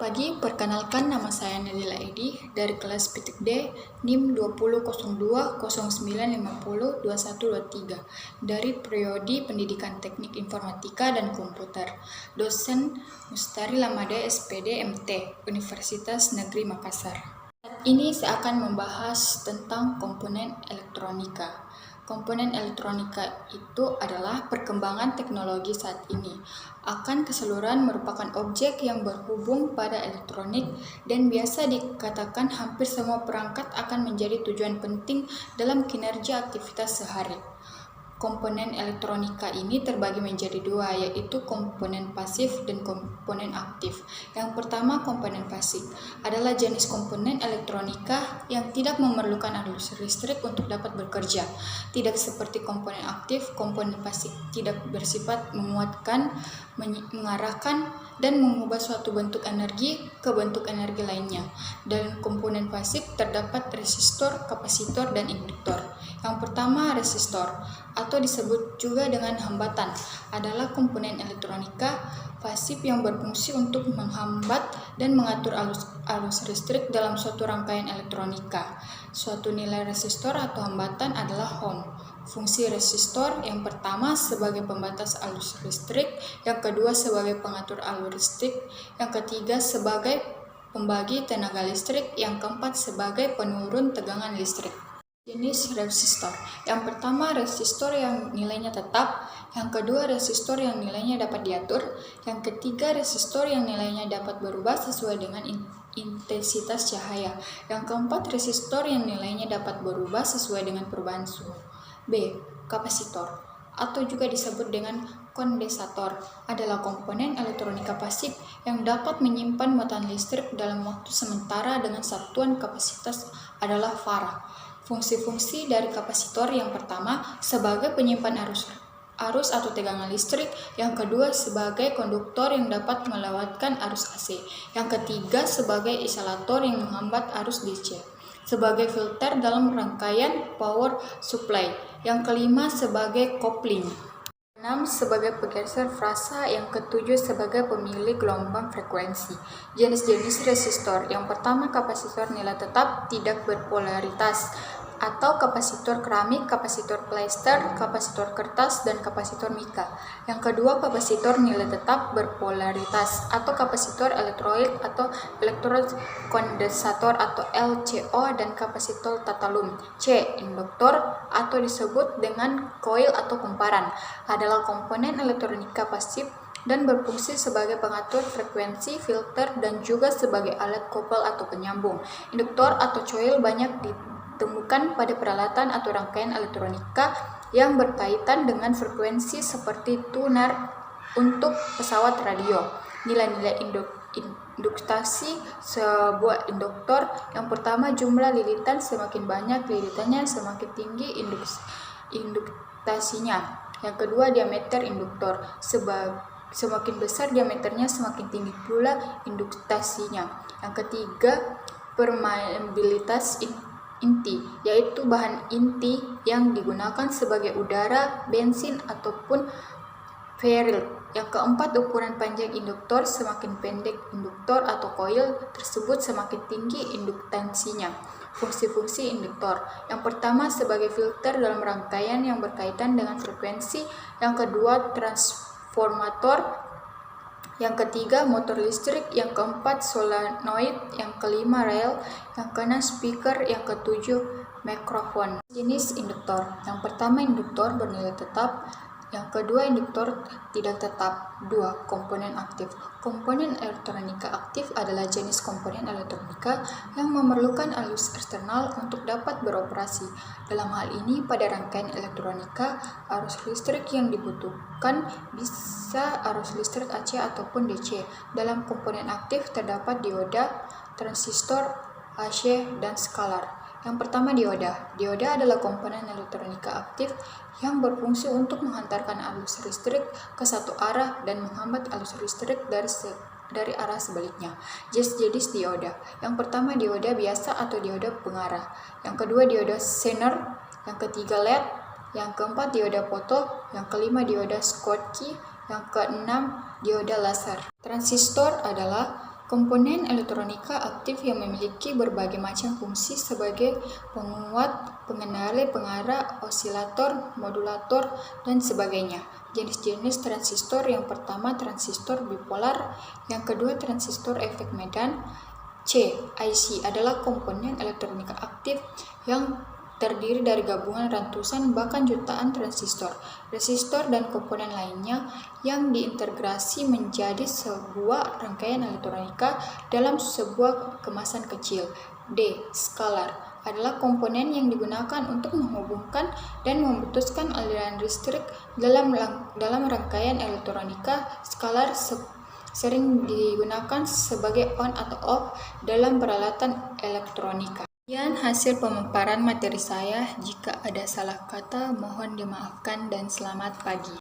Pagi, perkenalkan nama saya Nadila Edi dari kelas Petik D, NIM 200209502123 dari Prodi Pendidikan Teknik Informatika dan Komputer. Dosen Mustari Lamade SPD MT, Universitas Negeri Makassar. Saat ini saya akan membahas tentang komponen elektronika. Komponen elektronika itu adalah perkembangan teknologi saat ini. Akan keseluruhan merupakan objek yang berhubung pada elektronik dan biasa dikatakan hampir semua perangkat akan menjadi tujuan penting dalam kinerja aktivitas sehari. Komponen elektronika ini terbagi menjadi dua, yaitu komponen pasif dan komponen aktif. Yang pertama, komponen pasif adalah jenis komponen elektronika yang tidak memerlukan arus listrik untuk dapat bekerja. Tidak seperti komponen aktif, komponen pasif tidak bersifat menguatkan, mengarahkan, dan mengubah suatu bentuk energi ke bentuk energi lainnya. Dalam komponen pasif terdapat resistor, kapasitor, dan induktor. Yang pertama, resistor atau disebut juga dengan hambatan adalah komponen elektronika pasif yang berfungsi untuk menghambat dan mengatur arus listrik dalam suatu rangkaian elektronika. Suatu nilai resistor atau hambatan adalah ohm. Fungsi resistor yang pertama sebagai pembatas arus listrik, yang kedua sebagai pengatur arus listrik, yang ketiga sebagai pembagi tenaga listrik, yang keempat sebagai penurun tegangan listrik. Jenis resistor. Yang pertama, resistor yang nilainya tetap. Yang kedua, resistor yang nilainya dapat diatur. Yang ketiga, resistor yang nilainya dapat berubah sesuai dengan intensitas cahaya. Yang keempat, resistor yang nilainya dapat berubah sesuai dengan perubahan suhu. B. Kapasitor atau juga disebut dengan kondensator adalah komponen elektronika pasif yang dapat menyimpan muatan listrik dalam waktu sementara dengan satuan kapasitas adalah farad. Fungsi-fungsi dari kapasitor yang pertama sebagai penyimpan arus atau tegangan listrik, yang kedua sebagai konduktor yang dapat melewatkan arus AC, yang ketiga sebagai isolator yang menghambat arus DC, sebagai filter dalam rangkaian power supply, yang kelima sebagai kopling, 6 sebagai penggeser fasa, yang ketujuh sebagai pemilik gelombang frekuensi. Jenis-jenis resistor. Yang pertama, kapasitor nilai tetap tidak berpolaritas atau kapasitor keramik, kapasitor polyester, kapasitor kertas, dan kapasitor mika. Yang kedua, kapasitor nilai tetap berpolaritas atau kapasitor elektrolit atau elektrod kondensator atau LCO, dan kapasitor tatalum. C. Induktor atau disebut dengan koil atau kumparan adalah komponen elektronika pasif dan berfungsi sebagai pengatur frekuensi, filter, dan juga sebagai alat kopel atau penyambung. Induktor atau coil banyak ditemukan pada peralatan atau rangkaian elektronika yang berkaitan dengan frekuensi seperti tuner untuk pesawat radio. Nilai-nilai induktasi sebuah induktor. Yang pertama, jumlah lilitan, semakin banyak lilitannya semakin tinggi induktasinya. Yang kedua, diameter induktor, semakin besar diameternya semakin tinggi pula induktasinya. Yang ketiga, permeabilitas inti, yaitu bahan inti yang digunakan sebagai udara, bensin, ataupun ferril. Yang keempat, ukuran panjang induktor, semakin pendek induktor atau koil tersebut semakin tinggi induktasinya. Fungsi-fungsi induktor. Yang pertama, sebagai filter dalam rangkaian yang berkaitan dengan frekuensi. Yang kedua, transformator. Yang ketiga, motor listrik. Yang keempat, solenoid. Yang kelima, rel. Yang keenam, speaker. Yang ketujuh, mikrofon. Jenis induktor. Yang pertama, induktor bernilai tetap. Yang kedua, induktor tidak tetap. 2. Komponen aktif. Komponen elektronika aktif adalah jenis komponen elektronika yang memerlukan arus eksternal untuk dapat beroperasi. Dalam hal ini, pada rangkaian elektronika, arus listrik yang dibutuhkan bisa arus listrik AC ataupun DC. Dalam komponen aktif terdapat dioda, transistor, AC, dan skalar. Yang pertama, dioda. Dioda adalah komponen elektronika aktif yang berfungsi untuk menghantarkan arus listrik ke satu arah dan menghambat arus listrik dari arah sebaliknya. Jenis dioda. Yang pertama, dioda biasa atau dioda pengarah. Yang kedua, dioda Zener. Yang ketiga, LED. Yang keempat, dioda foto. Yang kelima, dioda Schottky. Yang keenam, dioda laser. Transistor adalah Komponen elektronika aktif yang memiliki berbagai macam fungsi sebagai penguat, pengendali, pengarah, osilator, modulator, dan sebagainya. Jenis-jenis transistor: yang pertama transistor bipolar, yang kedua transistor efek medan. C. IC adalah komponen elektronika aktif yang terdiri dari gabungan ratusan bahkan jutaan transistor, resistor, dan komponen lainnya yang diintegrasi menjadi sebuah rangkaian elektronika dalam sebuah kemasan kecil. D. Skalar adalah komponen yang digunakan untuk menghubungkan dan memutuskan aliran listrik dalam rangkaian elektronika. Skalar sering digunakan sebagai on atau off dalam peralatan elektronika. Sekian hasil pemaparan materi saya. Jika ada salah kata, mohon dimaafkan dan selamat pagi.